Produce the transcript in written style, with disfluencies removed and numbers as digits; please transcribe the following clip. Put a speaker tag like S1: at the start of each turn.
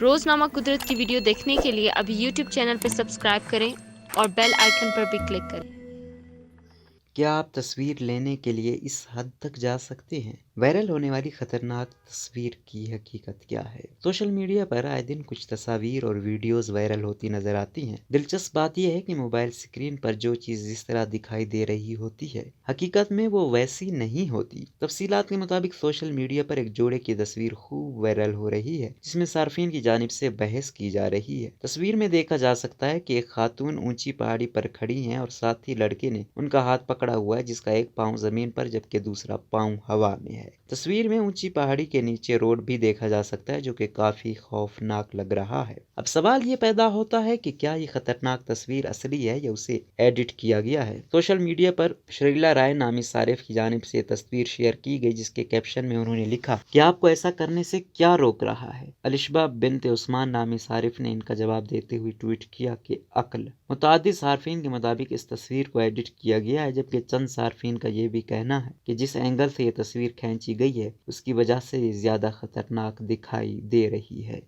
S1: روزنامہ قدرت کی ویڈیو دیکھنے کے لیے ابھی یوٹیوب چینل پر سبسکرائب کریں اور بیل آئیکن پر بھی کلک کریں۔
S2: کیا آپ تصویر لینے کے لیے اس حد تک جا سکتے ہیں؟ وائرل ہونے والی خطرناک تصویر کی حقیقت کیا ہے؟ سوشل میڈیا پر آئے دن کچھ تصاویر اور ویڈیوز وائرل ہوتی نظر آتی ہیں۔ دلچسپ بات یہ ہے کہ موبائل اسکرین پر جو چیز جس طرح دکھائی دے رہی ہوتی ہے، حقیقت میں وہ ویسی نہیں ہوتی۔ تفصیلات کے مطابق سوشل میڈیا پر ایک جوڑے کی تصویر خوب وائرل ہو رہی ہے، جس میں صارفین کی جانب سے بحث کی جا رہی ہے۔ تصویر میں دیکھا جا سکتا ہے کہ ایک خاتون اونچی پہاڑی پر کھڑی ہیں اور ساتھ ہی لڑکے نے ان کا ہاتھ پکڑا ہوا ہے، جس کا ایک پاؤں زمین پر جبکہ دوسرا پاؤں ہوا میں ہے۔ تصویر میں اونچی پہاڑی کے نیچے روڈ بھی دیکھا جا سکتا ہے، جو کہ کافی خوفناک لگ رہا ہے۔ اب سوال یہ پیدا ہوتا ہے کہ کیا یہ خطرناک تصویر اصلی ہے یا اسے ایڈٹ کیا گیا ہے؟ سوشل میڈیا پر شریلا رائے نامی صارف کی جانب سے تصویر شیئر کی گئی، جس کے کیپشن میں انہوں نے لکھا کہ آپ کو ایسا کرنے سے کیا روک رہا ہے؟ الشبہ بنت عثمان نامی صارف نے ان کا جواب دیتے ہوئے ٹویٹ کیا کہ عقل۔ متعدد صارفین کے مطابق اس تصویر کو ایڈٹ کیا گیا ہے، جبکہ چند صارفین کا یہ بھی کہنا ہے کہ جس اینگل سے یہ تصویر کھینچی گئی ہے اس کی وجہ سے یہ زیادہ خطرناک دکھائی دے رہی ہے۔